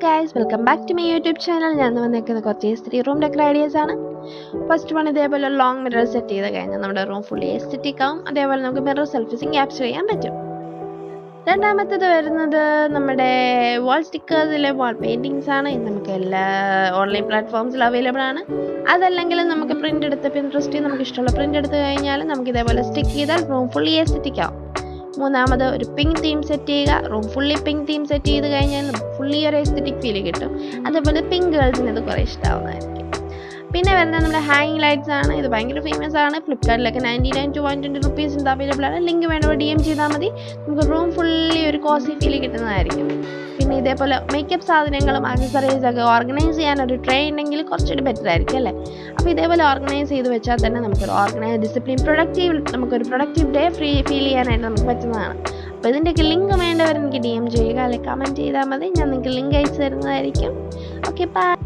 guys, welcome back to my YouTube channel. ഞാൻ വന്നിരിക്കുന്ന കുറച്ച് എസ്തെറ്റിക് റൂം ഡെക്കർ ഐഡിയാസ് ആണ്. ഫസ്റ്റ് വൺ ഇതേപോലെ ലോങ് മിറർ സെറ്റ് ചെയ്ത് കഴിഞ്ഞാൽ നമ്മുടെ റൂം ഫുള്ളി എസ്തെറ്റിക് ആവും. അതേപോലെ നമുക്ക് മിറർ സെൽഫീസും ക്യാപ്ചർ ചെയ്യാൻ പറ്റും. രണ്ടാമത്തേത് വരുന്നത് നമ്മുടെ വാൾ സ്റ്റിക്കേഴ്സിലെ വാൾ പെയിൻറ്റിങ്സ് ആണ്. ഇത് നമുക്ക് എല്ലാ ഓൺലൈൻ പ്ലാറ്റ്ഫോംസിൽ അവൈലബിൾ ആണ്. അതല്ലെങ്കിൽ നമുക്ക് പ്രിൻ്റ് എടുത്ത് പിൻട്രസ്റ്റിൽ നമുക്ക് ഇഷ്ടമുള്ള പ്രിൻ്റ് എടുത്ത് കഴിഞ്ഞാൽ നമുക്ക് ഇതേപോലെ സ്റ്റിക്ക് ചെയ്താൽ റൂം ഫുള്ളി എസ്തെറ്റിക് ആവും. മൂന്നാമത് ഒരു പിങ്ക് തീം സെറ്റ് ചെയ്യുക. Room fully pink theme set ചെയ്ത് കഴിഞ്ഞാൽ നമുക്ക് ഫുള്ളി ഒരു എസ്തെറ്റിക് ഫീൽ കിട്ടും. അതേപോലെ പിങ്ക് ഗേൾസിന് ഇത് കുറേ ഇഷ്ടമാവുന്നതായിരിക്കും. പിന്നെ വരുന്നത് നമ്മുടെ ഹാങ്ങിങ് ലൈറ്റ്സ് ആണ്. ഇത് ഭയങ്കര ഫേമസ് ആണ്. ഫ്ലിപ്കാർട്ടിലൊക്കെ 99 to 120 rupees അവൈലബിൾ ആണ്. ലിങ്ക് വേണ്ടവർ DM ചെയ്താൽ മതി. നമുക്ക് റൂം ഫുള്ളി ഒരു കോസി ഫീൽ കിട്ടുന്നതായിരിക്കും. പിന്നെ ഇതേപോലെ മേക്കപ്പ് സാധനങ്ങളും ആക്സസറീസ് ഒക്കെ ഓർഗനൈസ് ചെയ്യാൻ ഒരു ട്രേ ഉണ്ടെങ്കിൽ കുറച്ചുകൂടി ബെറ്റർ ആയിരിക്കും അല്ലേ. അപ്പോൾ ഇതേപോലെ ഓർഗനൈസ് ചെയ്ത് വെച്ചാൽ തന്നെ നമുക്കൊരു ഡിസിപ്ലിൻ നമുക്കൊരു പ്രൊഡക്റ്റീവ് ഡേ ഫീൽ ചെയ്യാനായിട്ട് നമുക്ക് പറ്റുന്നതാണ്. അപ്പോൾ ഇതിൻ്റെയൊക്കെ ലിങ്ക് വേണ്ടവർ എനിക്ക് DM ചെയ്യുക അല്ലെങ്കിൽ കമൻറ്റ് ചെയ്താൽ മതി. ഞാൻ നിങ്ങൾക്ക് ലിങ്ക് അയച്ചു തരുന്നതായിരിക്കും. Okay, by.